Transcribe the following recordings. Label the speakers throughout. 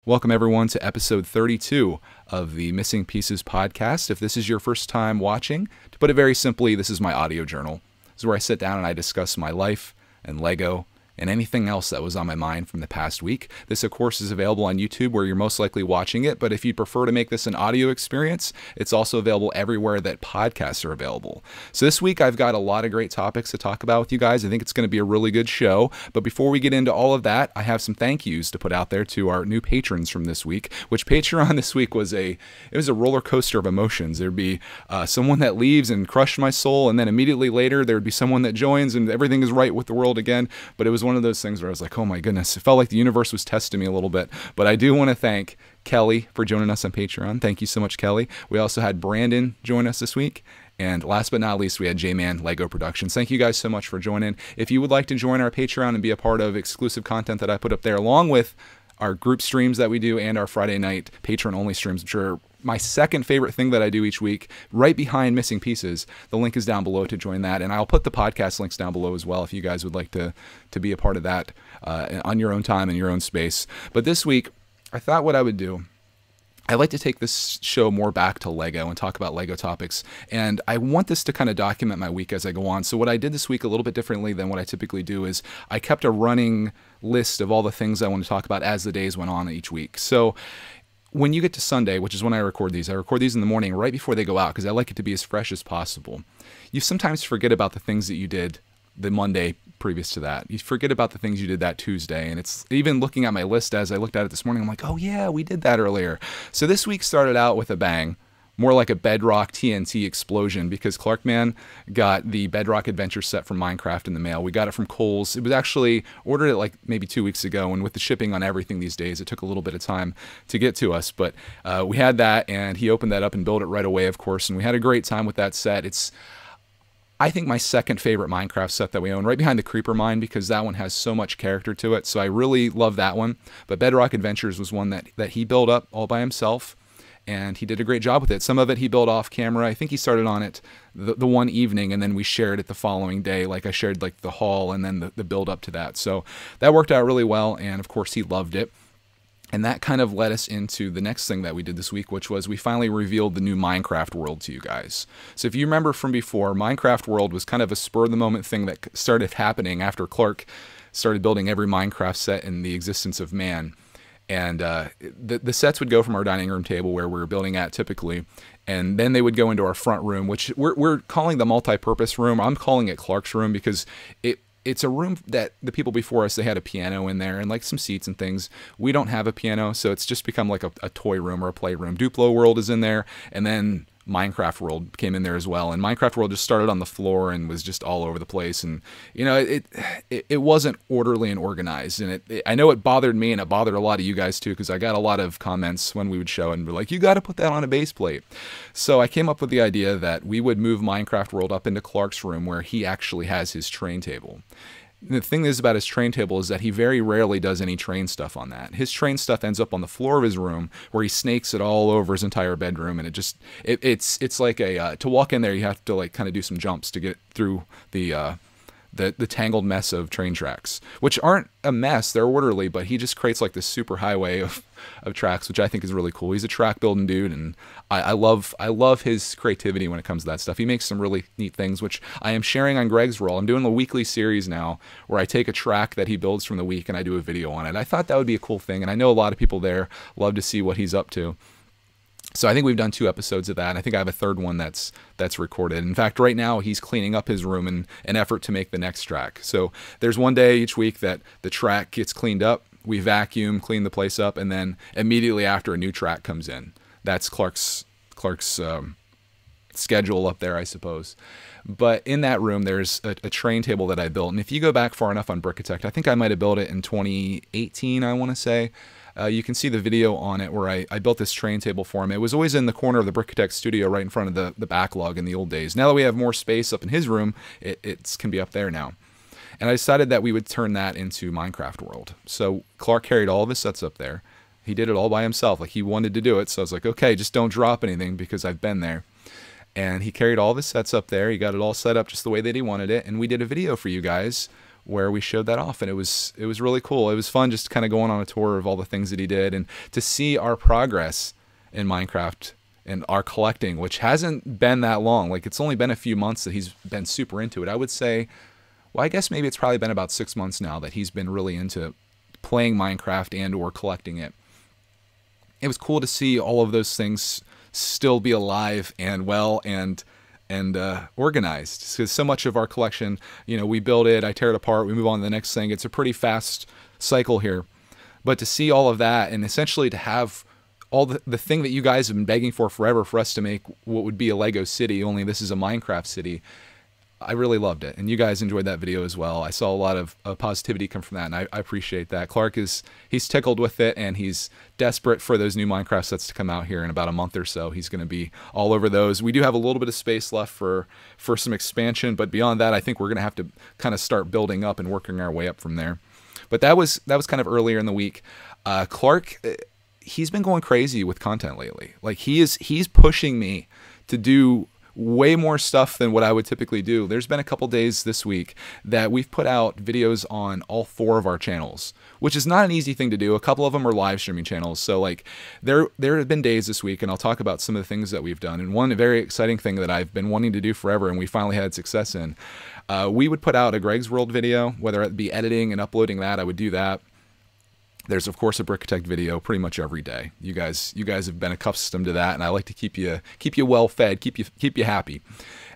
Speaker 1: Welcome, everyone, to episode 32 of the Missing Pieces podcast. If this is your first time watching, to put it very simply, this is my audio journal. This is where I sit down and I discuss my life and Lego and anything else that was on my mind from the past week. This, of course, is available on YouTube where you're most likely watching it, but if you prefer to make this an audio experience, it's also available everywhere that podcasts are available. So this week, I've got a lot of great topics to talk about with you guys. I think it's going to be a really good show, but before we get into all of that, I have some thank yous to put out there to our new patrons from this week, which Patreon this week was a roller coaster of emotions. There'd be someone that leaves and crushed my soul, and then immediately later, there'd be someone that joins and everything is right with the world again, but it was one of those things where I was like, oh my goodness, it felt like the universe was testing me a little bit. But I do want to thank Kelly for joining us on Patreon. Thank you so much, Kelly. We also had Brandon join us this week. And last but not least, we had J-Man Lego Productions. Thank you guys so much for joining. If you would like to join our Patreon and be a part of exclusive content that I put up there, along with our group streams that we do and our Friday night patron-only streams, which are my second favorite thing that I do each week, right behind Missing Pieces. The link is down below to join that, and I'll put the podcast links down below as well if you guys would like to be a part of that on your own time and your own space. But this week, I thought what I would do, I like to take this show more back to Lego and talk about Lego topics, and I want this to kind of document my week as I go on. So what I did this week a little bit differently than what I typically do is I kept a running list of all the things I want to talk about as the days went on each week. So when you get to Sunday, which is when I record these in the morning right before they go out because I like it to be as fresh as possible. You sometimes forget about the things that you did the Monday previous to that. You forget about the things you did that Tuesday, and it's even looking at my list as I looked at it this morning, I'm like, oh yeah, we did that earlier. So this week started out with a bang. More like a Bedrock TNT explosion because Clarkman got the Bedrock Adventure set from Minecraft in the mail. We got it from Kohl's. It was actually ordered it like maybe 2 weeks ago, and with the shipping on everything these days, it took a little bit of time to get to us. But we had that, and he opened that up and built it right away, of course, and we had a great time with that set. It's, I think, my second favorite Minecraft set that we own, right behind the Creeper Mine, because that one has so much character to it. So I really love that one. But Bedrock Adventures was one that he built up all by himself. And he did a great job with it. Some of it he built off camera. I think he started on it the one evening, and then we shared it the following day. Like I shared like the haul and then the build up to that. So that worked out really well, and of course he loved it. And that kind of led us into the next thing that we did this week, which was we finally revealed the new Minecraft world to you guys. So if you remember from before, Minecraft world was kind of a spur-of-the-moment thing that started happening after Clark started building every Minecraft set in the existence of man. And the sets would go from our dining room table where we were building at typically, and then they would go into our front room, which we're calling the multi-purpose room. I'm calling it Clark's room because it's a room that the people before us, they had a piano in there and like some seats and things. We don't have a piano, so it's just become like a toy room or a playroom. Duplo World is in there, and then Minecraft World came in there as well, and Minecraft World just started on the floor and was just all over the place, and you know it wasn't orderly and organized, and I know it bothered me and it bothered a lot of you guys too, because I got a lot of comments when we would show and be like, you got to put that on a base plate. So I came up with the idea that we would move Minecraft World up into Clark's room where he actually has his train table. The thing is about his train table is that he very rarely does any train stuff on that. His train stuff ends up on the floor of his room where he snakes it all over his entire bedroom, and it's like to walk in there you have to like kind of do some jumps to get through the tangled mess of train tracks, which aren't a mess, they're orderly, but he just creates like this super highway of tracks, which I think is really cool. He's a track building dude, and I love his creativity when it comes to that stuff. He makes some really neat things, which I am sharing on Greg's Roll. I'm doing a weekly series now where I take a track that he builds from the week and I do a video on it. I thought that would be a cool thing, and I know a lot of people there love to see what he's up to. So I think we've done 2 episodes of that, and I think I have a third one that's recorded. In fact, right now he's cleaning up his room in an effort to make the next track. So there's one day each week that the track gets cleaned up, we vacuum, clean the place up, and then immediately after a new track comes in. That's Clark's schedule up there, I suppose. But in that room, there's a train table that I built, and if you go back far enough on brickitect, I think I might have built it in 2018, I want to say. You can see the video on it where I built this train table for him. It was always in the corner of the Brickitect studio right in front of the backlog in the old days. Now that we have more space up in his room, it can be up there now. And I decided that we would turn that into Minecraft World. So Clark carried all of his sets up there. He did it all by himself. Like, he wanted to do it. So I was like, okay, just don't drop anything because I've been there. And he carried all of his sets up there. He got it all set up just the way that he wanted it. And we did a video for you guys where we showed that off, and it was really cool. It was fun just kind of going on a tour of all the things that he did, and to see our progress in Minecraft and our collecting, which hasn't been that long. Like, it's only been a few months that he's been super into it. I would say, well, I guess maybe it's probably been about 6 months now that he's been really into playing Minecraft and or collecting it. It was cool to see all of those things still be alive and well and organized, because so much of our collection, you know, we build it, I tear it apart, we move on to the next thing. It's a pretty fast cycle here. But to see all of that, and essentially to have all the thing that you guys have been begging for forever, for us to make what would be a Lego city, only this is a Minecraft city, I really loved it. And you guys enjoyed that video as well. I saw a lot of positivity come from that, and I appreciate that. Clark he's tickled with it, and he's desperate for those new Minecraft sets to come out here in about a month or so. He's going to be all over those. We do have a little bit of space left for some expansion, but beyond that, I think we're going to have to kind of start building up and working our way up from there. But that was kind of earlier in the week. Clark, he's been going crazy with content lately. Like, he's pushing me to do way more stuff than what I would typically do. There's been a couple days this week that we've put out videos on all 4 of our channels, which is not an easy thing to do. A couple of them are live streaming channels. So like there have been days this week, and I'll talk about some of the things that we've done. And one very exciting thing that I've been wanting to do forever, and we finally had success in, we would put out a Greg's World video, whether it be editing and uploading that, I would do that. There's, of course, a brickitect video pretty much every day. You guys have been accustomed to that, and I like to keep you well fed, keep you happy.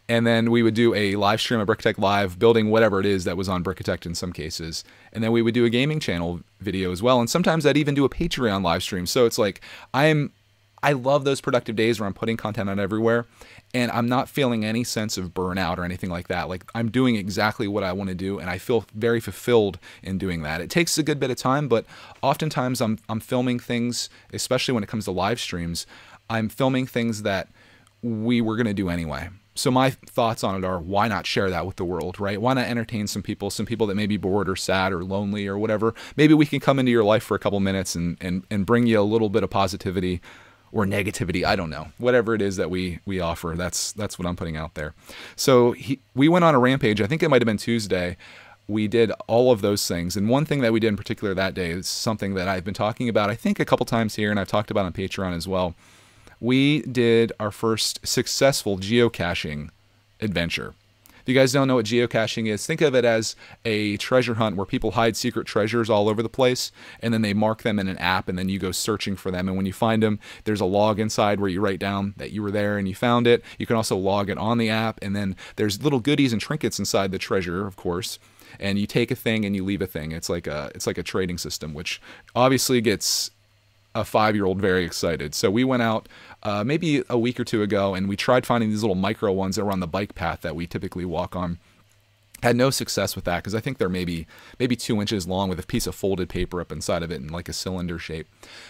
Speaker 1: And then we would do a live stream of Brickitect Live, building whatever it is that was on Brickitect in some cases. And then we would do a gaming channel video as well, and sometimes I'd even do a Patreon live stream. So it's like I love those productive days where I'm putting content out everywhere, and I'm not feeling any sense of burnout or anything like that. Like, I'm doing exactly what I want to do, and I feel very fulfilled in doing that. It takes a good bit of time, but oftentimes I'm filming things, especially when it comes to live streams, I'm filming things that we were going to do anyway. So my thoughts on it are, why not share that with the world, right? Why not entertain some people that may be bored or sad or lonely or whatever? Maybe we can come into your life for a couple minutes and bring you a little bit of positivity or negativity, I don't know. Whatever it is that we offer, that's what I'm putting out there. So we went on a rampage. I think it might have been Tuesday. We did all of those things. And one thing that we did in particular that day is something that I've been talking about, I think, a couple times here, and I've talked about on Patreon as well. We did our first successful geocaching adventure. If you guys don't know what geocaching is, think of it as a treasure hunt where people hide secret treasures all over the place, and then they mark them in an app, and then you go searching for them. And when you find them, there's a log inside where you write down that you were there and you found it. You can also log it on the app, and then there's little goodies and trinkets inside the treasure, of course. And you take a thing and you leave a thing. It's like a trading system, which obviously gets a 5-year-old very excited. So we went out maybe a week or two ago, and we tried finding these little micro ones that were on the bike path that we typically walk on. Had no success with that, because I think they're maybe 2 inches long with a piece of folded paper up inside of it in like a cylinder shape.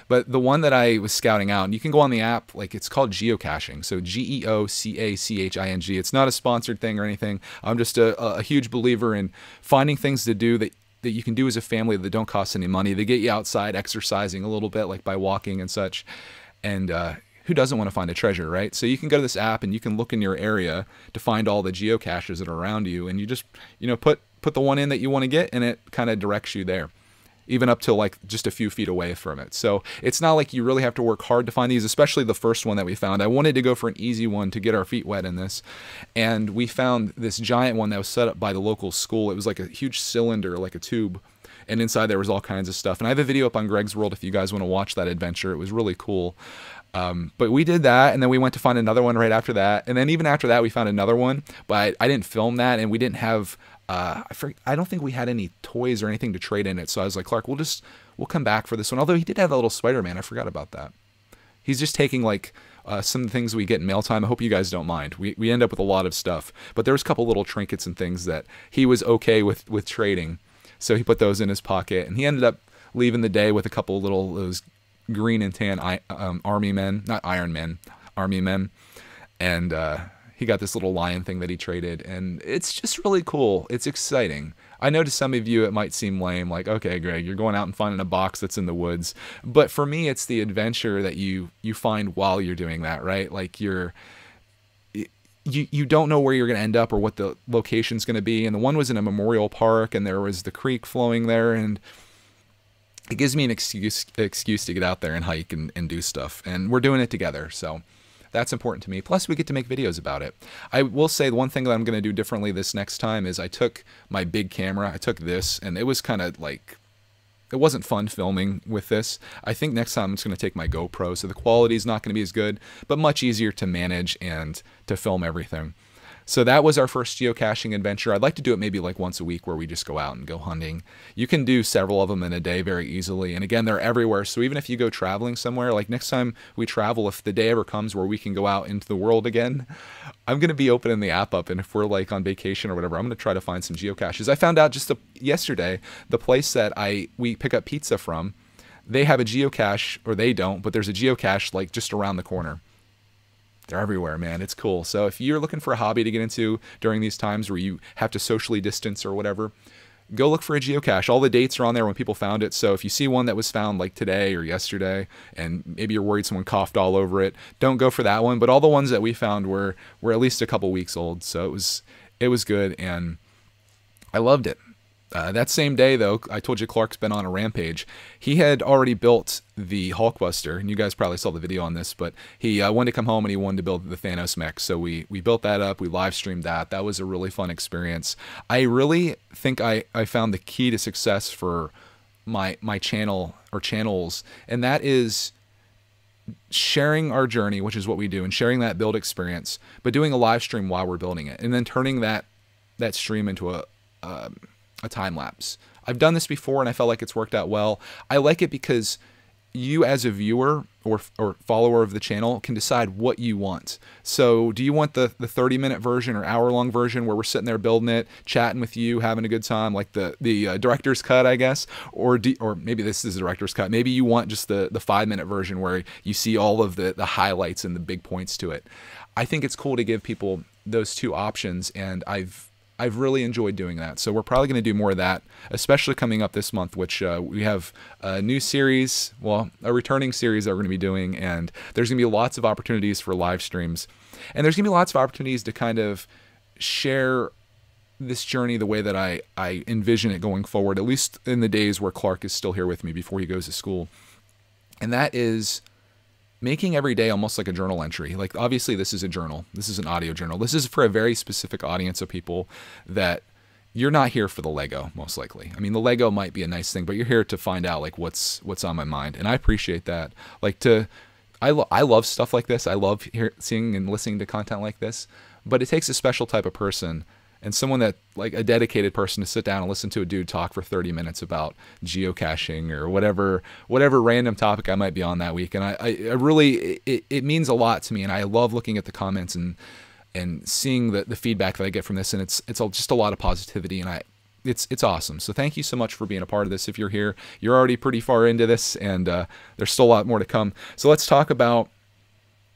Speaker 1: But the one that I was scouting out, and you can go on the app, like, it's called geocaching. So Geocaching. It's not a sponsored thing or anything. I'm just a huge believer in finding things to do that you can do as a family that don't cost any money. They get you outside exercising a little bit, like by walking and such. And who doesn't want to find a treasure, right? So you can go to this app and you can look in your area to find all the geocaches that are around you, and you just, put the one in that you want to get, and it kind of directs you there, even up to like just a few feet away from it. So it's not like you really have to work hard to find these, especially the first one that we found. I wanted to go for an easy one to get our feet wet in this, and we found this giant one that was set up by the local school. It was like a huge cylinder, like a tube, and inside there was all kinds of stuff. And I have a video up on Greg's World if you guys want to watch that adventure. It was really cool. But we did that, and then we went to find another one right after that, and then even after that we found another one, but I didn't film that, and we didn't have I don't think we had any toys or anything to trade in it. So I was like, Clark, we'll come back for this one. Although he did have that little Spider-Man, I forgot about that. He's just taking like some things we get in mail time. I hope you guys don't mind. We end up with a lot of stuff, but there was a couple little trinkets and things that he was okay with trading, so he put those in his pocket, and he ended up leaving the day with a couple little those green and tan army men, not Iron Men, army men, and he got this little lion thing that he traded, and it's just really cool. It's exciting. I know to some of you it might seem lame, like, okay, Greg, you're going out and finding a box that's in the woods, but for me it's the adventure that you find while you're doing that, right? Like you don't know where you're going to end up or what the location's going to be. And the one was in a memorial park, and there was the creek flowing there, and it gives me an excuse to get out there and hike and do stuff. And we're doing it together, so that's important to me. Plus, we get to make videos about it. I will say the one thing that I'm going to do differently this next time is I took my big camera. I took this, and it was kind of like, it wasn't fun filming with this. I think next time I'm just going to take my GoPro, so the quality is not going to be as good, but much easier to manage and to film everything. So that was our first geocaching adventure. I'd like to do it maybe like once a week where we just go out and go hunting. You can do several of them in a day very easily. And again, they're everywhere. So even if you go traveling somewhere, like next time we travel, if the day ever comes where we can go out into the world again, I'm going to be opening the app up. And if we're like on vacation or whatever, I'm going to try to find some geocaches. I found out just yesterday, the place that we pick up pizza from, they have a geocache, or they don't, but there's a geocache like just around the corner. They're everywhere, man. It's cool. So if you're looking for a hobby to get into during these times where you have to socially distance or whatever, go look for a geocache. All the dates are on there when people found it. So if you see one that was found like today or yesterday, and maybe you're worried someone coughed all over it, don't go for that one. But all the ones that we found were at least a couple weeks old. So it was good, and I loved it. That same day, though, I told you Clark's been on a rampage. He had already built the Hulkbuster, and you guys probably saw the video on this, but he wanted to come home and he wanted to build the Thanos mech. So we built that up. We live streamed that. That was a really fun experience. I really think I found the key to success for my channel or channels, and that is sharing our journey, which is what we do, and sharing that build experience, but doing a live stream while we're building it, and then turning that stream into a time lapse. I've done this before and I felt like it's worked out well. I like it because you as a viewer or follower of the channel can decide what you want. So do you want the 30-minute version or hour-long version where we're sitting there building it, chatting with you, having a good time, like the director's cut, I guess, or maybe this is the director's cut. Maybe you want just the 5-minute version where you see all of the highlights and the big points to it. I think it's cool to give people those two options, and I've really enjoyed doing that. So we're probably going to do more of that, especially coming up this month, which we have a new series, well, a returning series that we're going to be doing, and there's going to be lots of opportunities for live streams. And there's going to be lots of opportunities to kind of share this journey the way that I envision it going forward, at least in the days where Clark is still here with me before he goes to school. And that is making every day almost like a journal entry. Like, obviously this is a journal. This is an audio journal. This is for a very specific audience of people that you're not here for the Lego, most likely. I mean, the Lego might be a nice thing, but you're here to find out like what's on my mind. And I appreciate that. Like I love stuff like this. I love seeing and listening to content like this, but it takes a special type of person and someone that, like a dedicated person, to sit down and listen to a dude talk for 30 minutes about geocaching or whatever random topic I might be on that week. And I really, it means a lot to me. And I love looking at the comments and seeing the feedback that I get from this. And it's just a lot of positivity, and it's awesome. So thank you so much for being a part of this. If you're here, you're already pretty far into this, and there's still a lot more to come. So let's talk about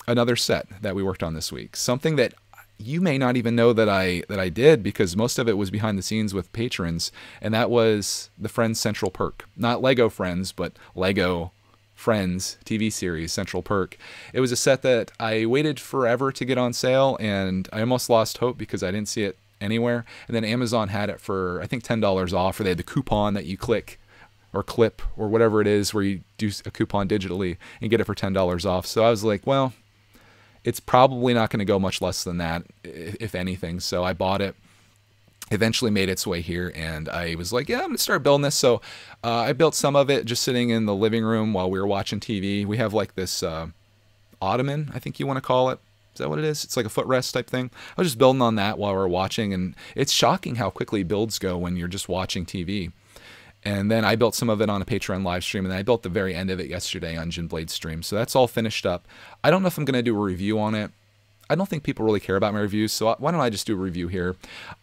Speaker 1: another set that we worked on this week. Something that you may not even know that I did, because most of it was behind the scenes with patrons, and that was the Friends Central Perk. Not Lego Friends, but Lego Friends TV series Central Perk. It was a set that I waited forever to get on sale, and I almost lost hope because I didn't see it anywhere. And then Amazon had it for, I think, $10 off, or they had the coupon that you click or clip or whatever it is where you do a coupon digitally and get it for $10 off. So I was like, well, it's probably not going to go much less than that, if anything. So I bought it. Eventually made its way here, and I was like, yeah, I'm going to start building this. So I built some of it just sitting in the living room while we were watching TV. We have like this ottoman, I think you want to call it. Is that what it is? It's like a footrest type thing. I was just building on that while we were watching, and it's shocking how quickly builds go when you're just watching TV. And then I built some of it on a Patreon live stream, and then I built the very end of it yesterday on Jin Blade stream. So that's all finished up. I don't know if I'm going to do a review on it. I don't think people really care about my reviews, so why don't I just do a review here?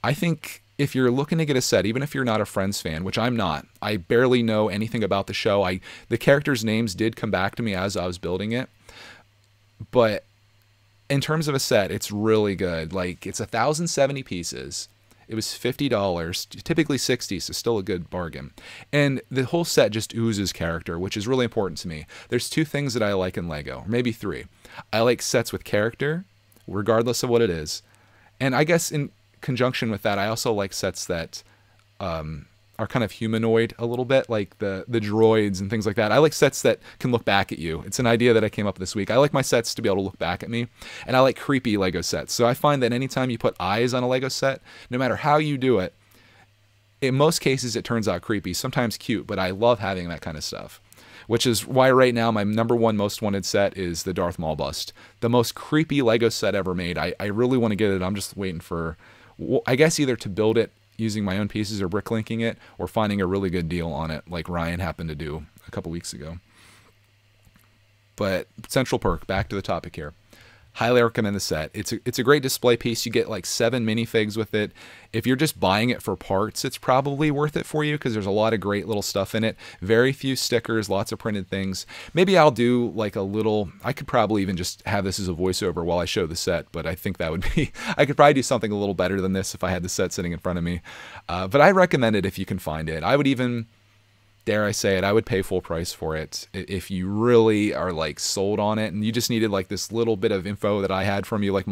Speaker 1: I think if you're looking to get a set, even if you're not a Friends fan, which I'm not, I barely know anything about the show. The characters' names did come back to me as I was building it, but in terms of a set, it's really good. Like, it's 1,070 pieces. It was $50, typically $60, so still a good bargain. And the whole set just oozes character, which is really important to me. There's two things that I like in Lego, or maybe three. I like sets with character, regardless of what it is. And I guess in conjunction with that, I also like sets that are kind of humanoid a little bit, like the droids and things like that. I like sets that can look back at you. It's an idea that I came up with this week. I like my sets to be able to look back at me, and I like creepy Lego sets. So I find that anytime you put eyes on a Lego set, no matter how you do it, in most cases it turns out creepy, sometimes cute, but I love having that kind of stuff. Which is why right now my number one most wanted set is the Darth Maul bust. The most creepy Lego set ever made. I really want to get it. I'm just waiting for, I guess, either to build it using my own pieces or bricklinking it, or finding a really good deal on it like Ryan happened to do a couple weeks ago. But Central Perk, back to the topic here. Highly recommend the set. It's a great display piece. You get like 7 minifigs with it. If you're just buying it for parts, it's probably worth it for you because there's a lot of great little stuff in it. Very few stickers, lots of printed things. Maybe I'll do like a little, I could probably even just have this as a voiceover while I show the set, but I think that would be, I could probably do something a little better than this if I had the set sitting in front of me. But I recommend it if you can find it. I would even, dare I say it, I would pay full price for it if you really are like sold on it and you just needed like this little bit of info that I had from you, like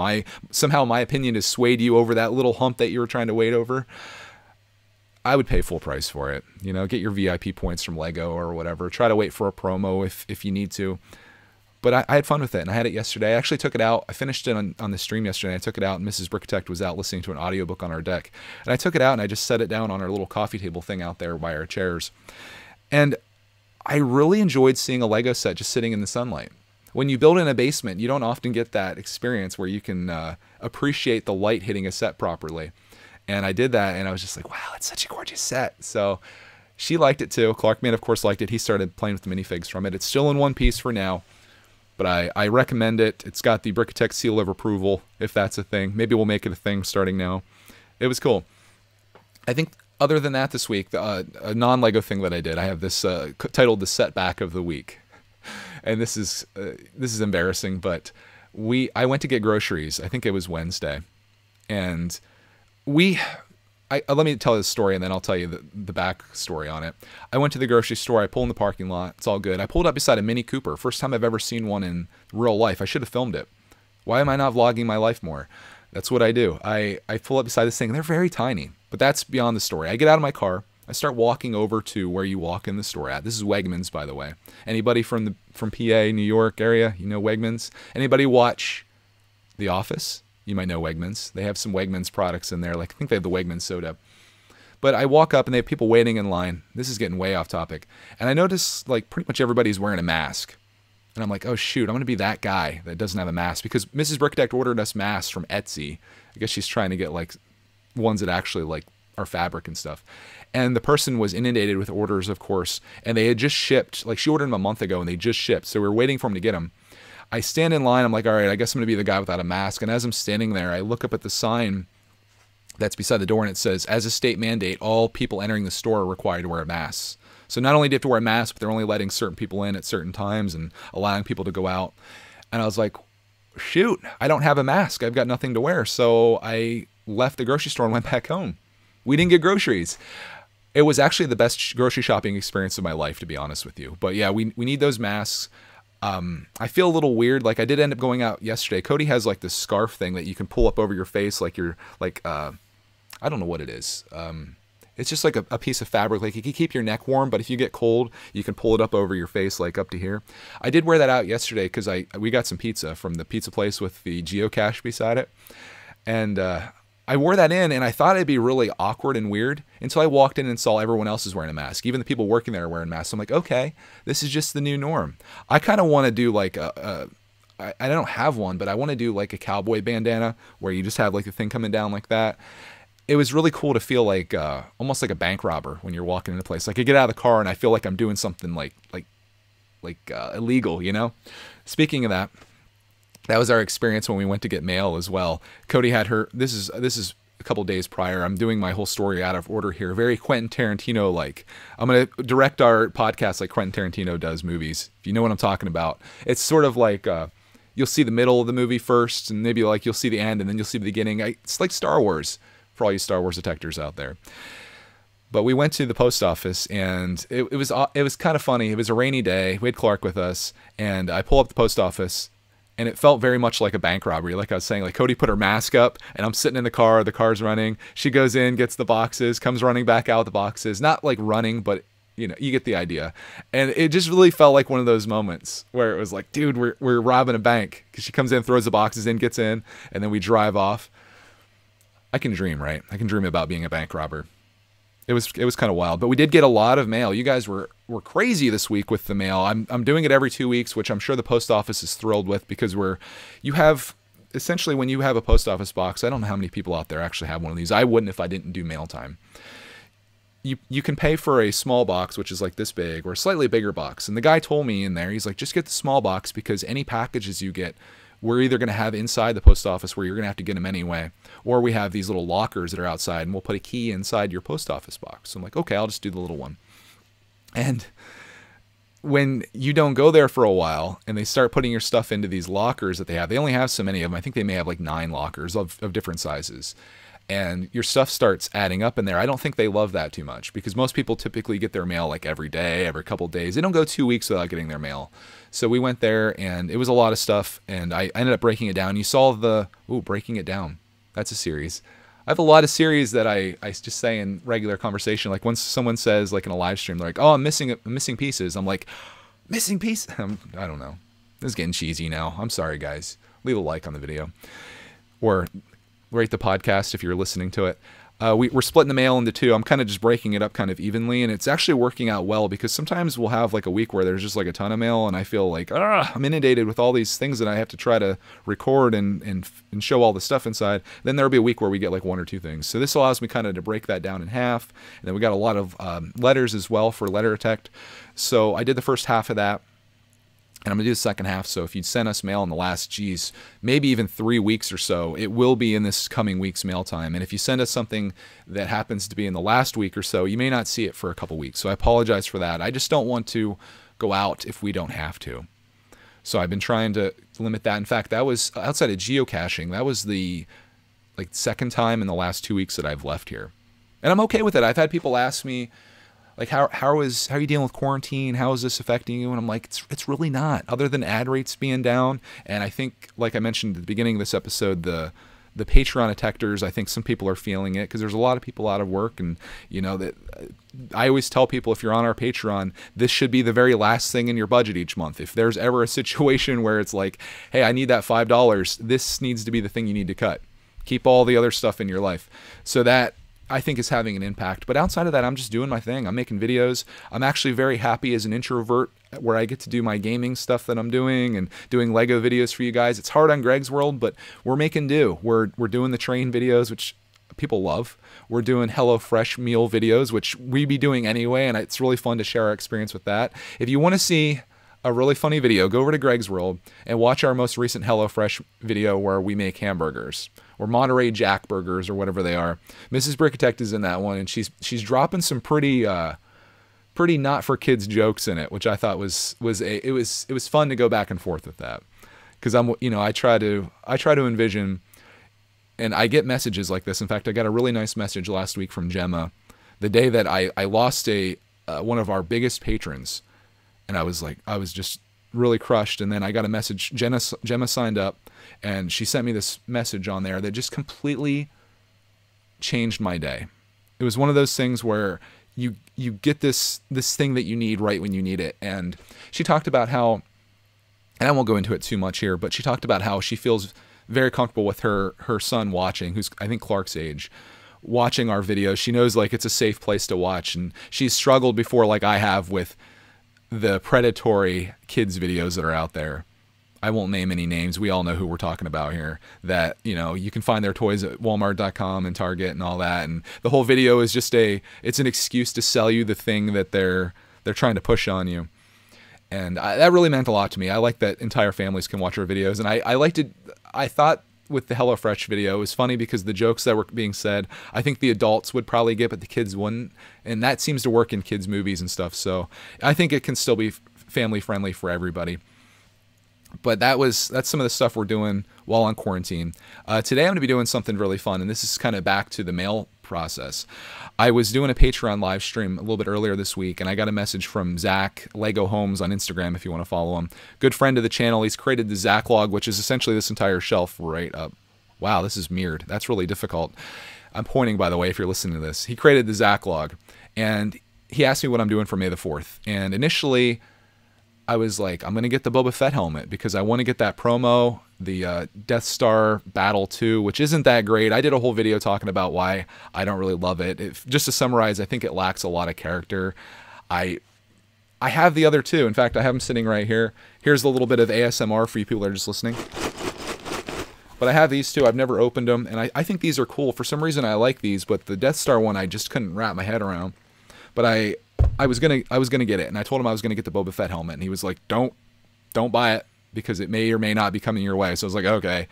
Speaker 1: somehow my opinion has swayed you over that little hump that you were trying to wade over. I would pay full price for it. You know, get your VIP points from Lego or whatever. Try to wait for a promo if you need to. But I had fun with it, and I had it yesterday. I actually took it out. I finished it on the stream yesterday. I took it out, and Mrs. Brickitect was out listening to an audiobook on our deck. And I took it out, and I just set it down on our little coffee table thing out there by our chairs. And I really enjoyed seeing a Lego set just sitting in the sunlight. When you build in a basement, you don't often get that experience where you can appreciate the light hitting a set properly. And I did that, and I was just like, wow, it's such a gorgeous set. So she liked it too. Clarkman, of course, liked it. He started playing with the minifigs from it. It's still in one piece for now, but I recommend it. It's got the brickitect seal of approval, if that's a thing. Maybe we'll make it a thing starting now. It was cool. I think other than that this week, a non-Lego thing that I did, I have this titled The Setback of the Week. And this is embarrassing, but I went to get groceries. I think it was Wednesday. And let me tell this story and then I'll tell you the back story on it. I went to the grocery store. I pulled in the parking lot. It's all good. I pulled up beside a Mini Cooper. First time I've ever seen one in real life. I should have filmed it. Why am I not vlogging my life more? That's what I do. I pull up beside this thing. They're very tiny, but that's beyond the story. I get out of my car. I start walking over to where you walk in the store at. This is Wegmans, by the way. Anybody from PA, New York area, you know Wegmans? Anybody watch The Office? You might know Wegmans. They have some Wegmans products in there. Like I think they have the Wegmans soda. But I walk up and they have people waiting in line. This is getting way off topic. And I notice like pretty much everybody's wearing a mask. And I'm like, oh shoot, I'm going to be that guy that doesn't have a mask. Because Mrs. Brickitect ordered us masks from Etsy. I guess she's trying to get like ones that actually like are fabric and stuff. And the person was inundated with orders, of course. And they had just shipped, like she ordered them a month ago and they just shipped. So we were waiting for them to get them. I stand in line. I'm like, all right, I guess I'm going to be the guy without a mask. And as I'm standing there, I look up at the sign that's beside the door and it says, as a state mandate, all people entering the store are required to wear a mask. So not only do you have to wear a mask, but they're only letting certain people in at certain times and allowing people to go out. And I was like, shoot, I don't have a mask. I've got nothing to wear. So I left the grocery store and went back home. We didn't get groceries. It was actually the best grocery shopping experience of my life, to be honest with you. But yeah, we need those masks. I feel a little weird. Like I did end up going out yesterday. Cody has like this scarf thing that you can pull up over your face. Like you're like, I don't know what it is. It's just like a piece of fabric. Like you can keep your neck warm, but if you get cold, you can pull it up over your face, like up to here. I did wear that out yesterday because we got some pizza from the pizza place with the geocache beside it. And, I wore that in and I thought it'd be really awkward and weird until I walked in and saw everyone else is wearing a mask. Even the people working there are wearing masks. I'm like, okay, this is just the new norm. I kind of want to do like I don't have one, but I want to do like a cowboy bandana where you just have like the thing coming down like that. It was really cool to feel like almost like a bank robber when you're walking into a place. Like I get out of the car and I feel like I'm doing something like illegal, you know? Speaking of that, that was our experience when we went to get mail as well. Cody had her, this is a couple days prior. I'm doing my whole story out of order here. Very Quentin Tarantino-like. I'm going to direct our podcast like Quentin Tarantino does movies. If you know what I'm talking about. It's sort of like you'll see the middle of the movie first and maybe like you'll see the end and then you'll see the beginning. It's like Star Wars for all you Star Wars detectors out there. But we went to the post office and it was kind of funny. It was a rainy day. We had Clark with us and I pull up the post office And it felt very much like a bank robbery. Like I was saying, like Cody put her mask up and I'm sitting in the car's running. She goes in, gets the boxes, comes running back out with the boxes. Not like running, but you know, you get the idea. And it just really felt like one of those moments where it was like, dude, we're robbing a bank. Because she comes in, throws the boxes in, gets in, and then we drive off. I can dream, right? I can dream about being a bank robber. It was kind of wild, but we did get a lot of mail. You guys were crazy this week with the mail. I'm doing it every 2 weeks, which I'm sure the post office is thrilled with, because you have essentially, when you have a post office box, I don't know how many people out there actually have one of these. I wouldn't if I didn't do mail time. You can pay for a small box, which is like this big, or a slightly bigger box. And the guy told me in there, he's like, just get the small box, because any packages you get, we're either going to have inside the post office where you're going to have to get them anyway, or we have these little lockers that are outside and we'll put a key inside your post office box. So I'm like, okay, I'll just do the little one. And when you don't go there for a while and they start putting your stuff into these lockers that they only have so many of them. I think they may have like 9 lockers of different sizes. And your stuff starts adding up in there. I don't think they love that too much, because most people typically get their mail like every day, every couple of days. They don't go 2 weeks without getting their mail. So we went there and it was a lot of stuff, and I ended up breaking it down. You saw breaking it down. That's a series. I have a lot of series that I just say in regular conversation. Like once someone says, like in a live stream, they're like, oh, I'm missing pieces. I'm like, missing piece? I don't know. This is getting cheesy now. I'm sorry, guys. Leave a like on the video. Or rate the podcast if you're listening to it. We're splitting the mail into 2. I'm kind of just breaking it up kind of evenly, and it's actually working out well, because sometimes we'll have like a week where there's just like a ton of mail, and I feel like I'm inundated with all these things that I have to try to record and show all the stuff inside. Then there'll be a week where we get like 1 or 2 things. So this allows me kind of to break that down in half. And then we got a lot of letters as well for brickitect. So I did the first half of that. And I'm going to do the second half, so if you'd sent us mail in the last, maybe even 3 weeks or so, it will be in this coming week's mail time. And if you send us something that happens to be in the last week or so, you may not see it for a couple weeks. So I apologize for that. I just don't want to go out if we don't have to. So I've been trying to limit that. In fact, that was outside of geocaching. That was the second time in the last 2 weeks that I've left here. And I'm okay with it. I've had people ask me, like, how are you dealing with quarantine? How is this affecting you? And I'm like, it's really not, other than ad rates being down. And I think, like I mentioned at the beginning of this episode, the Patreon detectors, I think some people are feeling it, because there's a lot of people out of work. And, you know, that I always tell people, if you're on our Patreon, this should be the very last thing in your budget each month. If there's ever a situation where it's like, hey, I need that $5, this needs to be the thing you need to cut. Keep all the other stuff in your life. So that, I think, is having an impact. But outside of that, I'm just doing my thing. I'm making videos. I'm actually very happy as an introvert, where I get to do my gaming stuff that I'm doing and doing Lego videos for you guys. It's hard on Greg's World, but we're making do. We're doing the train videos, which people love. We're doing HelloFresh meal videos, which we be doing anyway, and it's really fun to share our experience with that. If you want to see a really funny video, go over to Greg's World and watch our most recent HelloFresh video where we make hamburgers, or Monterey Jack burgers, or whatever they are. Mrs. Brickitect is in that one, and she's dropping some pretty not for kids jokes in it, which I thought was fun to go back and forth with that, because I try to envision, and I get messages like this. In fact, I got a really nice message last week from Gemma, the day that I lost one of our biggest patrons. And I was just really crushed. And then I got a message. Gemma signed up, and she sent me this message on there that just completely changed my day. It was one of those things where you get this thing that you need right when you need it. And she talked about how, and I won't go into it too much here, but she talked about how she feels very comfortable with her son watching, who's I think Clark's age, watching our videos. She knows like it's a safe place to watch, and she's struggled before, like I have, with the predatory kids videos that are out there. I won't name any names. We all know who we're talking about here. That, you can find their toys at Walmart.com and Target and all that. And the whole video is just it's an excuse to sell you the thing that they're trying to push on you. And that really meant a lot to me. I like that entire families can watch our videos. And I thought with the HelloFresh video, it was funny because the jokes that were being said, I think the adults would probably get, but the kids wouldn't. And that seems to work in kids' movies and stuff. So I think it can still be family friendly for everybody. But that's some of the stuff we're doing while on quarantine. Today I'm going to be doing something really fun, and this is kind of back to the mail process. I was doing a Patreon live stream a little bit earlier this week, and I got a message from Zach Lego Homes on Instagram if you want to follow him. Good friend of the channel. He's created the Zach log, which is essentially this entire shelf right up. Wow, this is mirrored. That's really difficult. I'm pointing, by the way, if you're listening to this. He created the Zach log, and he asked me what I'm doing for May the 4th. And initially, I was like, I'm going to get the Boba Fett helmet because I want to get that promo, the Death Star Battle 2, which isn't that great. I did a whole video talking about why I don't really love it. Just to summarize, I think it lacks a lot of character. I have the other two. In fact, I have them sitting right here. Here's a little bit of ASMR for you people that are just listening. But I have these two. I've never opened them, and I think these are cool. For some reason, I like these, but the Death Star one, I just couldn't wrap my head around. But I was gonna get it, and I told him I was gonna get the Boba Fett helmet, and he was like, "Don't buy it because it may or may not be coming your way." So I was like, "Okay."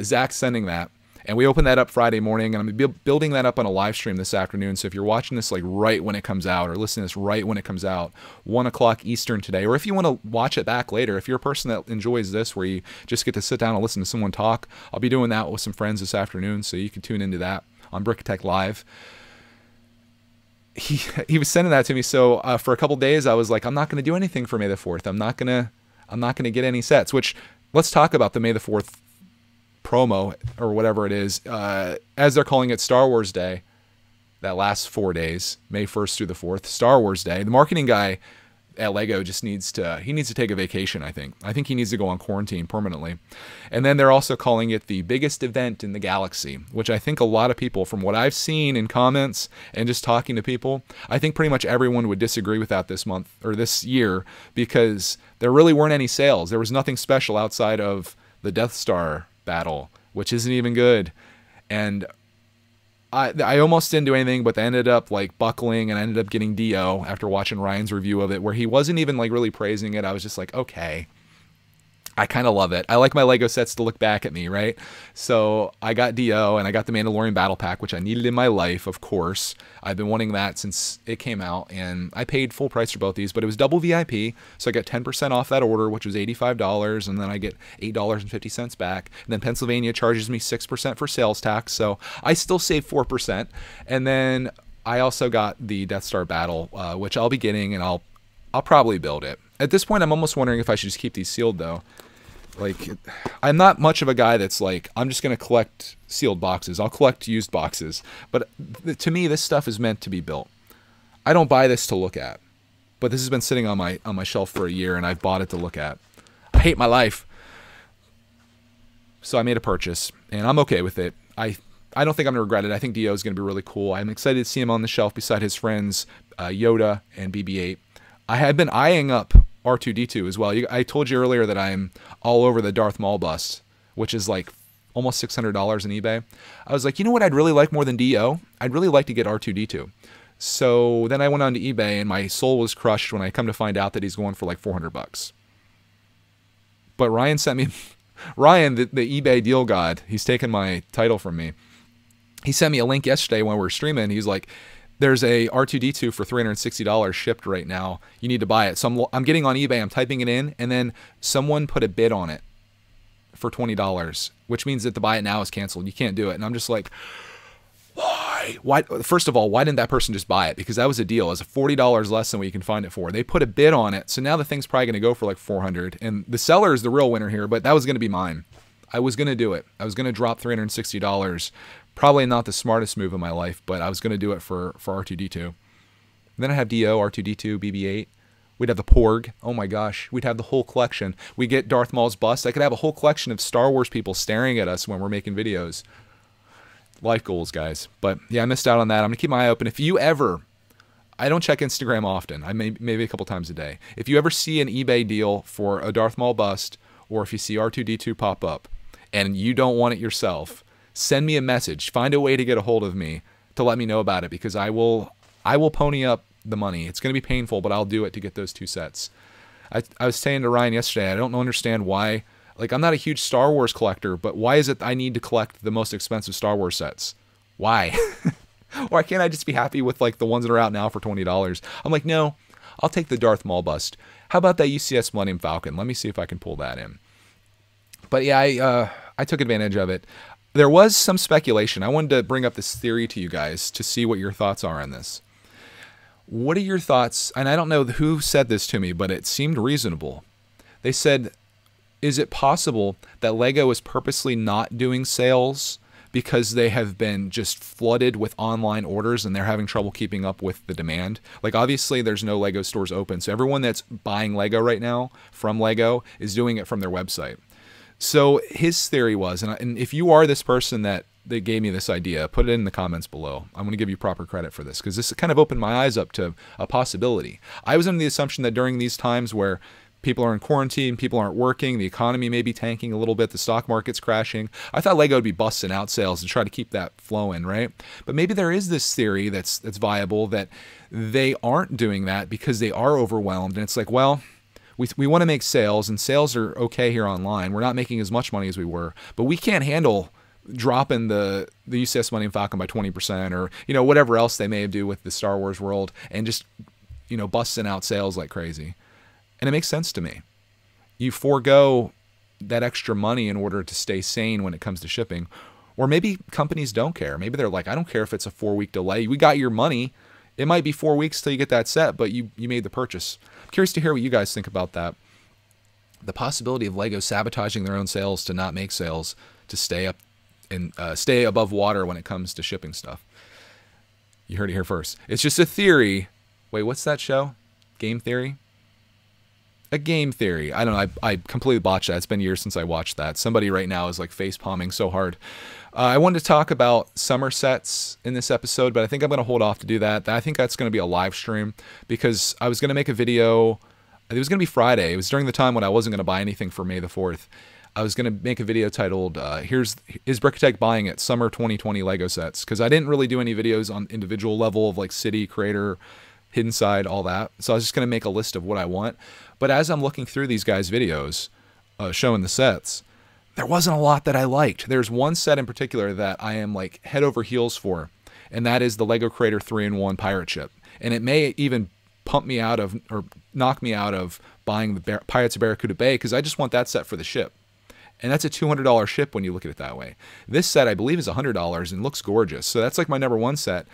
Speaker 1: Zach's sending that, and we opened that up Friday morning, and I'm building that up on a live stream this afternoon. So if you're watching this like right when it comes out, or listening to this right when it comes out, 1 o'clock Eastern today, or if you want to watch it back later, if you're a person that enjoys this, where you just get to sit down and listen to someone talk, I'll be doing that with some friends this afternoon, so you can tune into that on brickitect Live. He was sending that to me, so for a couple days I was like, I'm not going to do anything for May the 4th. I'm not gonna get any sets. Which, let's talk about the May the 4th promo or whatever it is, as they're calling it, Star Wars Day. That lasts 4 days, May 1st through the 4th, Star Wars Day. The marketing guy at Lego just needs to take a vacation. I think he needs to go on quarantine permanently. And then they're also calling it the biggest event in the galaxy, which I think a lot of people, from what I've seen in comments and just talking to people, I think pretty much everyone would disagree with that this month or this year, because there really weren't any sales. There was nothing special outside of the Death Star battle, which isn't even good. And I almost didn't do anything, but they ended up like buckling, and I ended up getting DO after watching Ryan's review of it, where he wasn't even like really praising it. I was just like, okay, I kind of love it. I like my Lego sets to look back at me, right? So I got DO, and I got the Mandalorian Battle Pack, which I needed in my life, of course. I've been wanting that since it came out, and I paid full price for both these, but it was double VIP, so I got 10% off that order, which was $85, and then I get $8.50 back. And then Pennsylvania charges me 6% for sales tax, so I still save 4%. And then I also got the Death Star Battle, which I'll be getting, and I'll probably build it. At this point, I'm almost wondering if I should just keep these sealed, though. Like, I'm not much of a guy that's like, I'm just going to collect sealed boxes. I'll collect used boxes. But to me, this stuff is meant to be built. I don't buy this to look at. But this has been sitting on my shelf for a year, and I've bought it to look at. I hate my life. So I made a purchase, and I'm okay with it. I don't think I'm going to regret it. I think Dio is going to be really cool. I'm excited to see him on the shelf beside his friends Yoda and BB-8. I had been eyeing up R2-D2 as well. I told you earlier that I'm all over the Darth Maul bust, which is like almost $600 on eBay. I was like, you know what I'd really like more than DO? I'd really like to get R2-D2. So then I went on to eBay, and my soul was crushed when I come to find out that he's going for like $400. But Ryan sent me, Ryan, the eBay deal god, he's taken my title from me. He sent me a link yesterday when we were streaming. He's like, there's a R2-D2 for $360 shipped right now. You need to buy it. So I'm getting on eBay. I'm typing it in, and then someone put a bid on it for $20, which means that the buy it now is canceled. You can't do it. And I'm just like, why? Why? First of all, why didn't that person just buy it? Because that was a deal. It was $40 less than what you can find it for. They put a bid on it, so now the thing's probably going to go for like $400. And the seller is the real winner here, but that was going to be mine. I was going to do it. I was going to drop $360. Probably not the smartest move in my life, but I was going to do it for R2-D2. Then I have DO, R2-D2, BB-8. We'd have the Porg. Oh my gosh. We'd have the whole collection. We get Darth Maul's bust. I could have a whole collection of Star Wars people staring at us when we're making videos. Life goals, guys. But yeah, I missed out on that. I'm going to keep my eye open. If you ever... I don't check Instagram often. I maybe a couple times a day. If you ever see an eBay deal for a Darth Maul bust, or if you see R2-D2 pop up, and you don't want it yourself, send me a message. Find a way to get a hold of me to let me know about it, because I will pony up the money. It's going to be painful, but I'll do it to get those two sets. I was saying to Ryan yesterday, I don't understand why. Like, I'm not a huge Star Wars collector, but why is it I need to collect the most expensive Star Wars sets? Why? Why can't I just be happy with like the ones that are out now for $20? I'm like, no, I'll take the Darth Maul bust. How about that UCS Millennium Falcon? Let me see if I can pull that in. But yeah, I took advantage of it. there was some speculation. I wanted to bring up this theory to you guys to see what your thoughts are on this. What are your thoughts? And I don't know who said this to me, but it seemed reasonable. They said, is it possible that Lego is purposely not doing sales because they have been just flooded with online orders and they're having trouble keeping up with the demand? Like, obviously there's no Lego stores open, so everyone that's buying Lego right now from Lego is doing it from their website. So his theory was, and if you are this person that gave me this idea, put it in the comments below. I'm going to give you proper credit for this, because this kind of opened my eyes up to a possibility. I was under the assumption that during these times where people are in quarantine, people aren't working, the economy may be tanking a little bit, the stock market's crashing, I thought Lego would be busting out sales and try to keep that flowing, right? But maybe there is this theory that's viable, that they aren't doing that because they are overwhelmed, and it's like, well, we want to make sales, and sales are okay here online. We're not making as much money as we were, but we can't handle dropping the UCS Millennium Falcon by 20%, or whatever else they may do with the Star Wars world, and just busting out sales like crazy. And it makes sense to me. You forego that extra money in order to stay sane when it comes to shipping. Or maybe companies don't care. Maybe they're like, I don't care if it's a 4-week delay. We got your money. It might be 4 weeks till you get that set, but you made the purchase. I'm curious to hear what you guys think about that. The possibility of Lego sabotaging their own sales to not make sales, to stay up and stay above water when it comes to shipping stuff. You heard it here first. It's just a theory. Wait, what's that show? Game Theory? A Game Theory. I don't know. I completely botched that. It's been years since I watched that. Somebody right now is like face palming so hard. I wanted to talk about summer sets in this episode, but I think I'm going to hold off to do that. I think that's going to be a live stream, because I was going to make a video. It was going to be Friday. It was during the time when I wasn't going to buy anything for May the 4th. I was going to make a video titled, is brickitect buying it? Summer 2020 Lego sets. Because I didn't really do any videos on individual level of like city, creator, hidden side, all that. So I was just going to make a list of what I want. But as I'm looking through these guys' videos showing the sets, there wasn't a lot that I liked. There's one set in particular that I am like head over heels for, and that is the Lego Creator 3-in-1 pirate ship. And it may even pump me out of, or knock me out of buying the Pirates of Barracuda Bay, because I just want that set for the ship. And that's a $200 ship when you look at it that way. This set, I believe, is $100 and looks gorgeous. So that's like my number 1 set.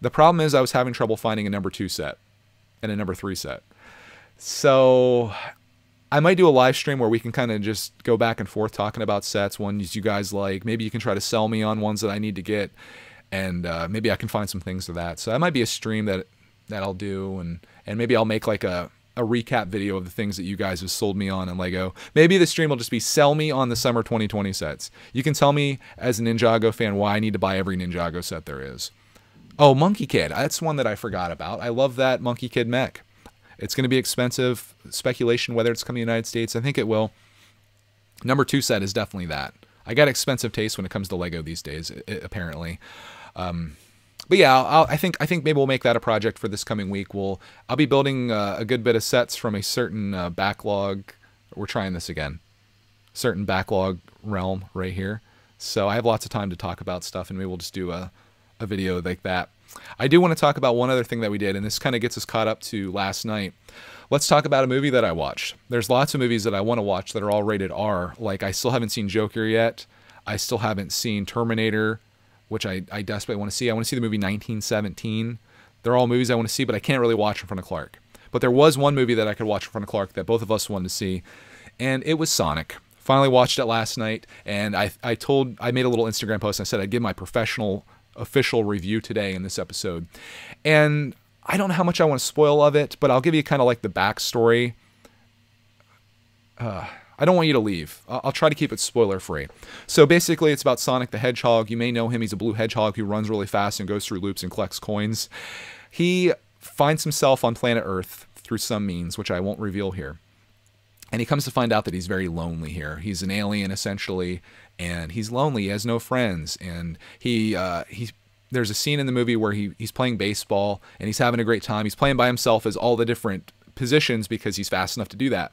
Speaker 1: The problem is I was having trouble finding a number 2 set and a number 3 set. So I might do a live stream where we can kind of just go back and forth talking about sets, ones you guys like. Maybe you can try to sell me on ones that I need to get, and maybe I can find some things for that. So that might be a stream that I'll do, and maybe I'll make like a recap video of the things that you guys have sold me on in Lego. Maybe the stream will just be sell me on the summer 2020 sets. You can tell me as a Ninjago fan why I need to buy every Ninjago set there is. Oh, Monkey Kid. That's one that I forgot about. I love that Monkey Kid mech. It's going to be expensive. Speculation whether it's coming to the United States. I think it will. Number 2 set is definitely that. I got expensive taste when it comes to Lego these days, apparently. But yeah, I think maybe we'll make that a project for this coming week. I'll be building a good bit of sets from a certain backlog. We're trying this again. Certain backlog realm right here. So I have lots of time to talk about stuff, and maybe we'll just do a video like that. I do want to talk about one other thing that we did, and this kind of gets us caught up to last night. Let's talk about a movie that I watched. There's lots of movies that I want to watch that are all rated R. Like, I still haven't seen Joker yet. I still haven't seen Terminator, which I desperately want to see. I want to see the movie 1917. They're all movies I want to see, but I can't really watch in front of Clark. But there was one movie that I could watch in front of Clark that both of us wanted to see, and it was Sonic. Finally watched it last night, and I made a little Instagram post, and I said I'd give my professional official review today in this episode. And I don't know how much I want to spoil of it, but I'll give you kind of like the backstory. I don't want you to leave. I'll try to keep it spoiler free. So basically it's about Sonic the Hedgehog. You may know him. He's a blue hedgehog who runs really fast and goes through loops and collects coins. He finds himself on planet Earth through some means, which I won't reveal here. And he comes to find out that he's very lonely here. He's an alien, essentially, and he's lonely. He has no friends. And there's a scene in the movie where he's playing baseball, and he's having a great time. He's playing by himself as all the different positions because he's fast enough to do that.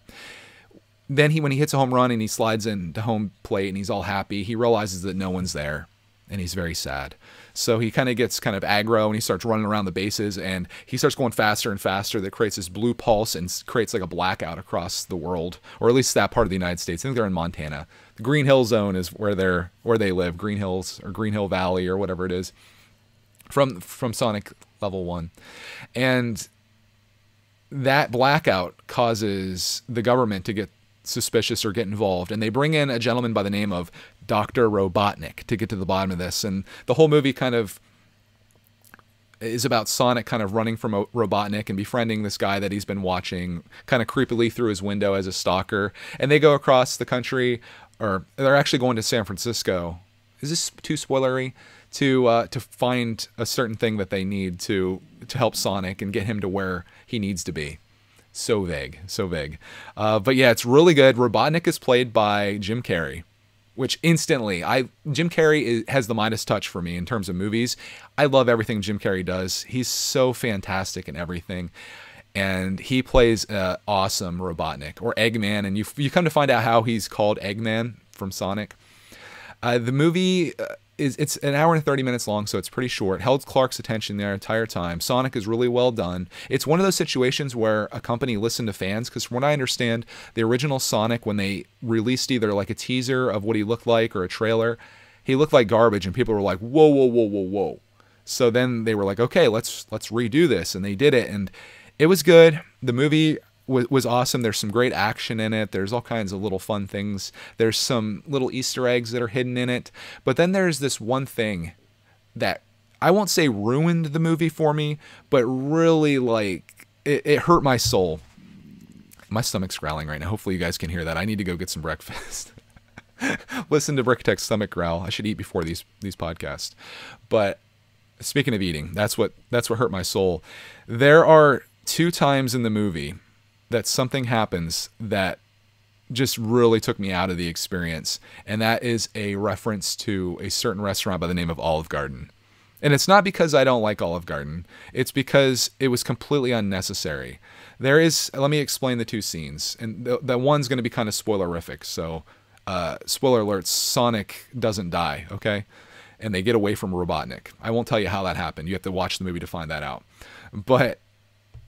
Speaker 1: Then when he hits a home run and he slides into home plate and he's all happy, he realizes that no one's there. and he's very sad. So he kind of gets kind of aggro, and he starts running around the bases, and he starts going faster and faster. That creates this blue pulse and creates like a blackout across the world, or at least that part of the United States. I think they're in Montana. The Green Hill Zone is where they live, Green Hills or Green Hill Valley or whatever it is, from Sonic Level 1. And that blackout causes the government to get suspicious or get involved, and they bring in a gentleman by the name of Dr. Robotnik to get to the bottom of this. And the whole movie kind of is about Sonic kind of running from Robotnik and befriending this guy that he's been watching kind of creepily through his window as a stalker. And they go across the country, or they're actually going to San Francisco. Is this too spoilery? To find a certain thing that they need to help Sonic and get him to where he needs to be. So vague, so vague. But yeah, it's really good. Robotnik is played by Jim Carrey, which instantly, Jim Carrey has the Midas touch for me in terms of movies. I love everything Jim Carrey does. He's so fantastic in everything. And he plays awesome Robotnik, or Eggman, and you come to find out how he's called Eggman from Sonic. The movie it's an hour and 30 minutes long, so it's pretty short. Held Clark's attention the entire time. Sonic is really well done. It's one of those situations where a company listened to fans, because from what I understand, the original Sonic, when they released either like a teaser of what he looked like or a trailer, he looked like garbage, and people were like, whoa, whoa, whoa, whoa, whoa. So then they were like, okay, let's redo this, and they did it, and it was good. The movie was awesome. There's some great action in it. There's all kinds of little fun things. There's some little Easter eggs that are hidden in it. But then there's this one thing that I won't say ruined the movie for me, but really like it hurt my soul. My stomach's growling right now. Hopefully you guys can hear that. I need to go get some breakfast. Listen to Brickitect's stomach growl. I should eat before these podcasts. But speaking of eating, that's what hurt my soul. There are 2 times in the movie that something happens that just really took me out of the experience. And that is a reference to a certain restaurant by the name of Olive Garden. And it's not because I don't like Olive Garden. It's because it was completely unnecessary. Let me explain the 2 scenes. And the one's going to be kind of spoilerific. So, spoiler alert, Sonic doesn't die, okay? And they get away from Robotnik. I won't tell you how that happened. You have to watch the movie to find that out. But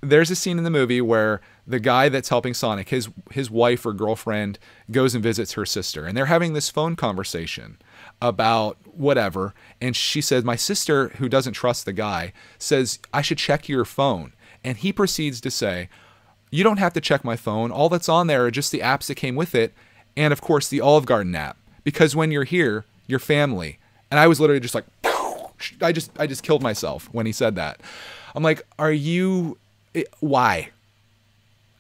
Speaker 1: there's a scene in the movie where the guy that's helping Sonic, his wife or girlfriend, goes and visits her sister. And they're having this phone conversation about whatever. And she says, my sister, who doesn't trust the guy, says, I should check your phone. And he proceeds to say, you don't have to check my phone. All that's on there are just the apps that came with it. And of course, the Olive Garden app. Because when you're here, you're family. And I was literally just like, I just killed myself when he said that. I'm like, why?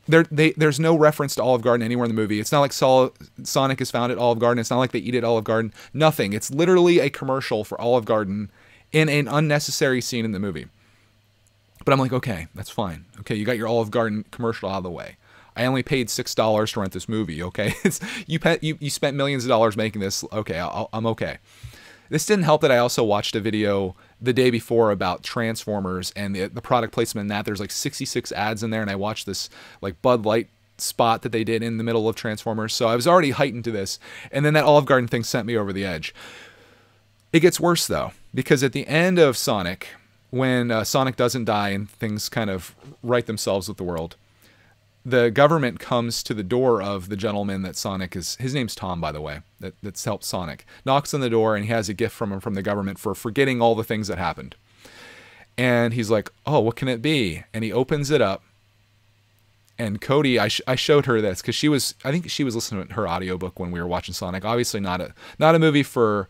Speaker 1: There's no reference to Olive Garden anywhere in the movie. It's not like Sonic is found at Olive Garden. It's not like they eat at Olive Garden. Nothing. It's literally a commercial for Olive Garden in an unnecessary scene in the movie. But I'm like, okay, that's fine. Okay, you got your Olive Garden commercial out of the way. I only paid $6 to rent this movie, okay? You spent millions of dollars making this. Okay, I'm okay. This didn't help that I also watched a video the day before about Transformers and the product placement in that. There's like 66 ads in there, and I watched this like Bud Light spot that they did in the middle of Transformers. So I was already heightened to this, and then that Olive Garden thing sent me over the edge. It gets worse though, because at the end of Sonic, when Sonic doesn't die and things kind of right themselves with the world, the government comes to the door of the gentleman that Sonic is, his name's Tom, by the way, that's helped Sonic, knocks on the door, and he has a gift from him from the government for forgetting all the things that happened. And he's like, oh, what can it be? And he opens it up. And Cody, I showed her this because I think she was listening to her audiobook when we were watching Sonic. Obviously not a movie for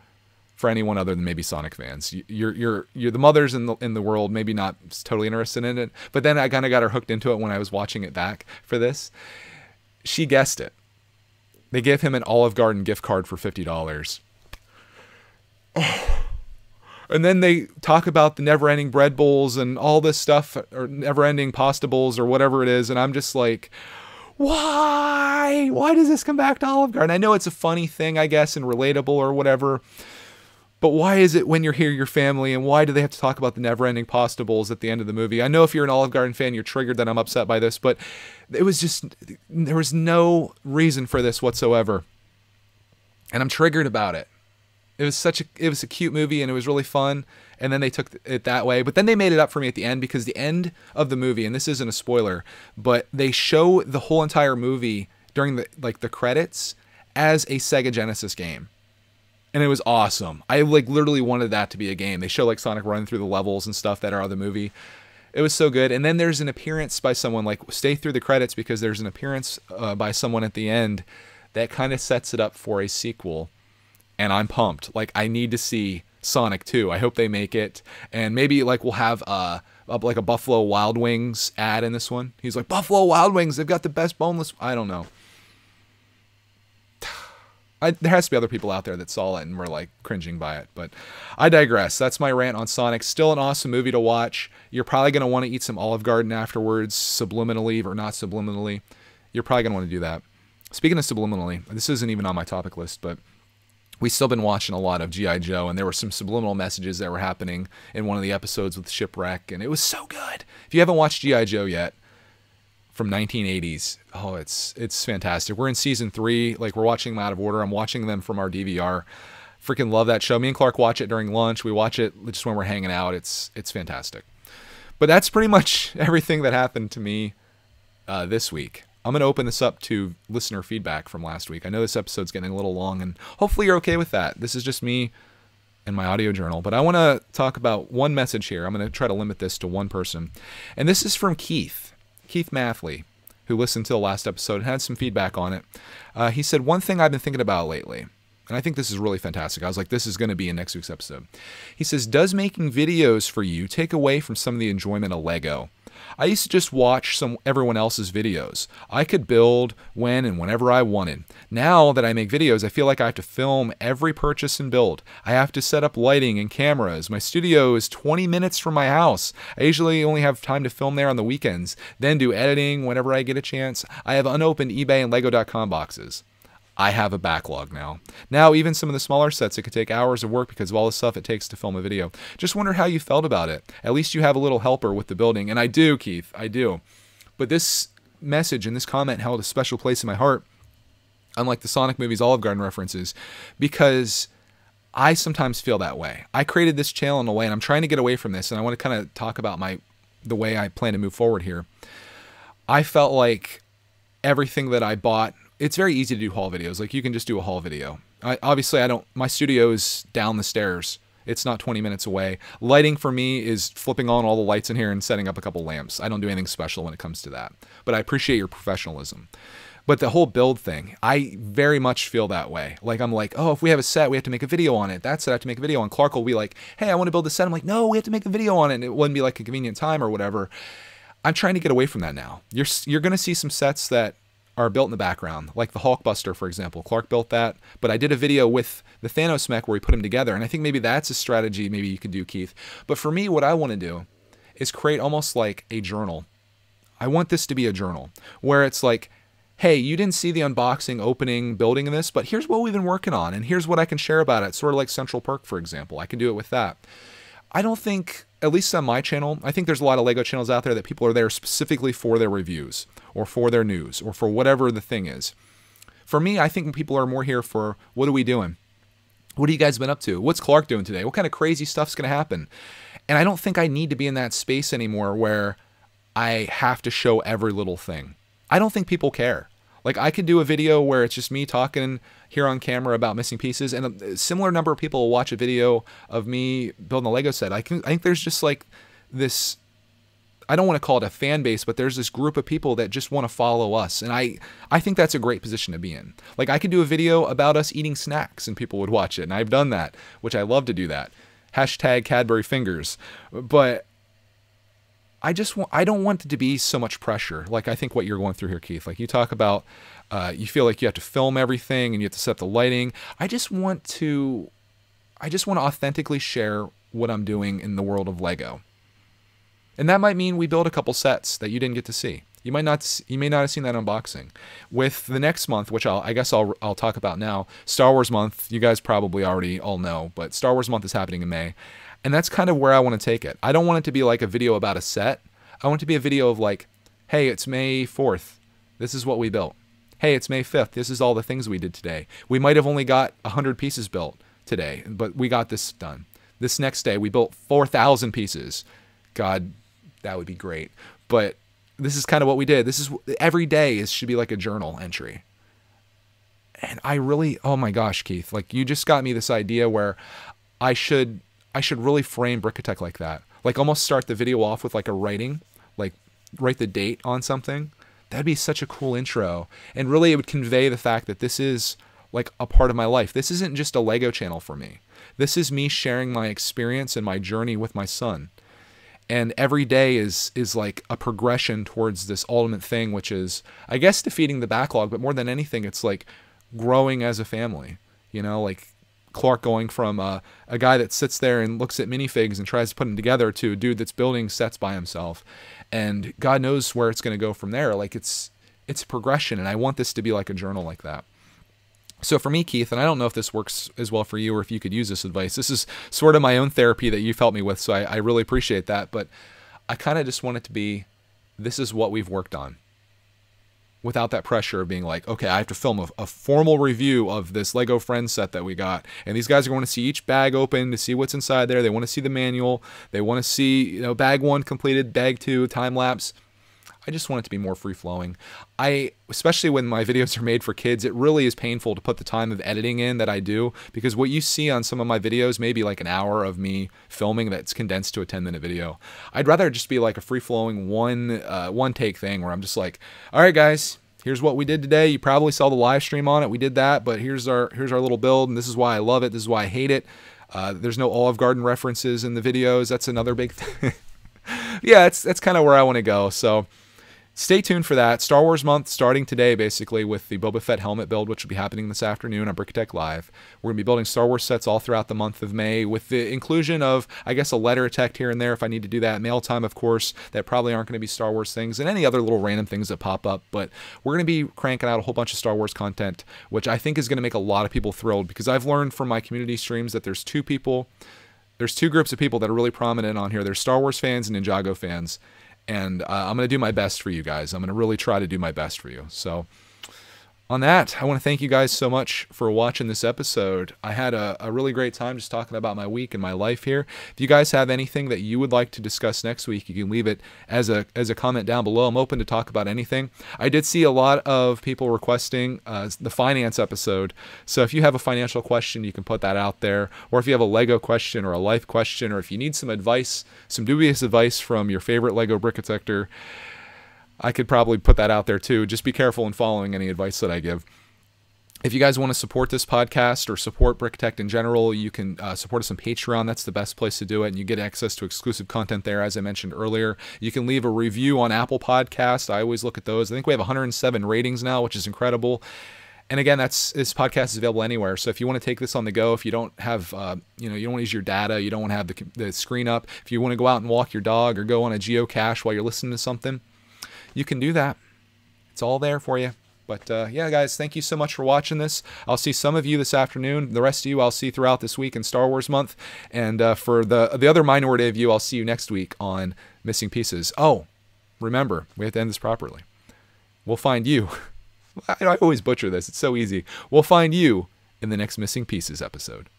Speaker 1: anyone other than maybe Sonic fans. You're the mothers in the world, maybe not totally interested in it. But then I kind of got her hooked into it when I was watching it back for this. She guessed it. They give him an Olive Garden gift card for $50. And then they talk about the never-ending bread bowls and all this stuff, or never-ending pasta bowls or whatever it is. And I'm just like, why? Why does this come back to Olive Garden? I know it's a funny thing, I guess, and relatable or whatever. But why is it when you're here, your family, and why do they have to talk about the never-ending pasta bowls at the end of the movie? I know if you're an Olive Garden fan, you're triggered that I'm upset by this, but it was just, there was no reason for this whatsoever. And I'm triggered about it. It was a cute movie, and it was really fun. And then they took it that way, but then they made it up for me at the end, because the end of the movie, and this isn't a spoiler, but they show the whole entire movie during the credits as a Sega Genesis game. And it was awesome. I literally wanted that to be a game. They show Sonic running through the levels and stuff that are of the movie. It was so good. And then there's an appearance by someone, stay through the credits, because there's an appearance by someone at the end that kind of sets it up for a sequel. And I'm pumped. I need to see Sonic 2. I hope they make it. And maybe we'll have a Buffalo Wild Wings ad in this one. He's like, Buffalo Wild Wings, they've got the best boneless. I don't know. There has to be other people out there that saw it and were cringing by it, but I digress. That's my rant on Sonic. Still an awesome movie to watch. You're probably going to want to eat some Olive Garden afterwards, subliminally or not subliminally. You're probably going to want to do that. Speaking of subliminally, this isn't even on my topic list, but we've still been watching a lot of G.I. Joe, and there were some subliminal messages that were happening in one of the episodes with Shipwreck, and it was so good. If you haven't watched G.I. Joe yet, from 1980s, oh, it's fantastic. We're in season 3. We're watching them out of order. I'm watching them from our DVR. Freaking love that show. Me and Clark watch it during lunch. We watch it just when we're hanging out. It's fantastic. But that's pretty much everything that happened to me this week. I'm going to open this up to listener feedback from last week. I know this episode's getting a little long, and hopefully you're okay with that. This is just me and my audio journal. But I want to talk about one message here. I'm going to try to limit this to one person. And this is from Keith Mathley, who listened to the last episode and had some feedback on it. He said, one thing I've been thinking about lately, and I think this is really fantastic. I was like, this is going to be in next week's episode. He says, does making videos for you take away from some of the enjoyment of Lego? I used to just watch everyone else's videos. I could build when and whenever I wanted. Now that I make videos, I feel like I have to film every purchase and build. I have to set up lighting and cameras. My studio is 20 minutes from my house. I usually only have time to film there on the weekends, then do editing whenever I get a chance. I have unopened eBay and Lego.com boxes. I have a backlog now. Now, even some of the smaller sets, it could take hours of work because of all the stuff it takes to film a video. Just wonder how you felt about it. At least you have a little helper with the building. And I do, Keith, I do. But this message and this comment held a special place in my heart, unlike the Sonic movies Olive Garden references, because I sometimes feel that way. I created this channel in a way, and I'm trying to get away from this, and I want to kind of talk about the way I plan to move forward here. I felt like everything that I bought, it's very easy to do haul videos. You can just do a haul video. Obviously, my studio is down the stairs. It's not 20 minutes away. Lighting for me is flipping on all the lights in here and setting up a couple lamps. I don't do anything special when it comes to that. But I appreciate your professionalism. But the whole build thing, I very much feel that way. I'm like, oh, if we have a set, we have to make a video on it. That set, I have to make a video on. Clark will be like, hey, I want to build a set. I'm like, no, we have to make a video on it. And it wouldn't be a convenient time or whatever. I'm trying to get away from that now. You're going to see some sets that are built in the background, like the Hulkbuster, for example. Clark built that, but I did a video with the Thanos mech where we put them together, and I think maybe that's a strategy maybe you could do, Keith. But for me, what I want to do is create almost like a journal. I want this to be a journal where it's like, hey, you didn't see the unboxing, opening, building of this, but here's what we've been working on, and here's what I can share about it. Sort of like Central Perk, for example. I can do it with that. I don't think, at least on my channel, I think there's a lot of Lego channels out there that people are there specifically for their reviews or for their news or for whatever the thing is. For me, I think people are more here for, what are we doing? What have you guys been up to? What's Clark doing today? What kind of crazy stuff's going to happen? And I don't think I need to be in that space anymore where I have to show every little thing. I don't think people care. I could do a video where it's just me talking here on camera about missing pieces, and a similar number of people will watch a video of me building a Lego set. I think there's just this, I don't want to call it a fan base, but there's this group of people that just want to follow us. And I think that's a great position to be in. I could do a video about us eating snacks and people would watch it. And I've done that, which I love to do that. Hashtag Cadbury Fingers. But I don't want it to be so much pressure. I think what you're going through here, Keith, you talk about, you feel like you have to film everything and you have to set the lighting. I just want to authentically share what I'm doing in the world of Lego. And that might mean we build a couple sets that you didn't get to see. You may not have seen that unboxing. With the next month, which I guess I'll talk about now, Star Wars month, you guys probably already all know, but Star Wars month is happening in May. And that's kind of where I want to take it. I don't want it to be like a video about a set. I want it to be a video of hey, it's May 4th. This is what we built. Hey, it's May 5th. This is all the things we did today. We might have only got 100 pieces built. today, but we got this done. This next day, we built 4,000 pieces. God, that would be great. But this is kind of what we did. This is every day should be like a journal entry. And I really, oh my gosh, Keith, like you just got me this idea where I should really frame Brickitect like that. Like almost start the video off with like a writing, like write the date on something. That'd be such a cool intro. And really it would convey the fact that this is like a part of my life. This isn't just a Lego channel for me. This is me sharing my experience and my journey with my son. And every day is like a progression towards this ultimate thing, which is, I guess, defeating the backlog. But more than anything, it's like growing as a family. You know, like Clark going from a guy that sits there and looks at minifigs and tries to put them together to a dude that's building sets by himself. And God knows where it's going to go from there. Like it's a progression, and I want this to be like a journal like that. So for me, Keith, and I don't know if this works as well for you or if you could use this advice. This is sort of my own therapy that you've helped me with, so I really appreciate that. But I kind of just want it to be, this is what we've worked on, without that pressure of being like, okay, I have to film a formal review of this Lego Friends set that we got. And these guys are going to see each bag open to see what's inside there. They want to see the manual. They want to see, you know, bag 1 completed, bag 2, time lapse. I just want it to be more free-flowing. Especially when my videos are made for kids, it really is painful to put the time of editing in that I do, because what you see on some of my videos may be like an hour of me filming that's condensed to a 10-minute video. I'd rather just be like a free-flowing one-take thing where I'm just like, all right, guys, here's what we did today. You probably saw the live stream on it. We did that, but here's our little build, and this is why I love it. This is why I hate it. There's no Olive Garden references in the videos. That's another big thing. Yeah, that's kind of where I want to go. So stay tuned for that. Star Wars month starting today, basically, with the Boba Fett helmet build, which will be happening this afternoon on Brickitect Live. We're going to be building Star Wars sets all throughout the month of May, with the inclusion of, I guess, a brickitect here and there if I need to do that. Mail time, of course, that probably aren't going to be Star Wars things, and any other little random things that pop up. But we're going to be cranking out a whole bunch of Star Wars content, which I think is going to make a lot of people thrilled, because I've learned from my community streams that there's two groups of people that are really prominent on here. There's Star Wars fans and Ninjago fans. And I'm going to do my best for you guys. I'm going to really try to do my best for you. So on that, I want to thank you guys so much for watching this episode. I had a really great time just talking about my week and my life here. If you guys have anything that you would like to discuss next week, you can leave it as a comment down below. I'm open to talk about anything. I did see a lot of people requesting the finance episode. So if you have a financial question, you can put that out there. Or if you have a Lego question or a life question, or if you need some advice, some dubious advice from your favorite Lego brickitector, I could probably put that out there too. Just be careful in following any advice that I give. If you guys want to support this podcast or support Brickitect in general, you can support us on Patreon. That's the best place to do it, and you get access to exclusive content there, as I mentioned earlier. You can leave a review on Apple Podcasts. I always look at those. I think we have 107 ratings now, which is incredible. And again, this podcast is available anywhere. So if you want to take this on the go, if you don't have, you don't want to use your data, you don't want to have the screen up, if you want to go out and walk your dog or go on a geocache while you're listening to something, you can do that. It's all there for you. But yeah, guys, thank you so much for watching this. I'll see some of you this afternoon. The rest of you I'll see throughout this week in Star Wars month. And for the other minority of you, I'll see you next week on Missing Pieces. Oh, remember, we have to end this properly. We'll find you. I always butcher this. It's so easy. We'll find you in the next Missing Pieces episode.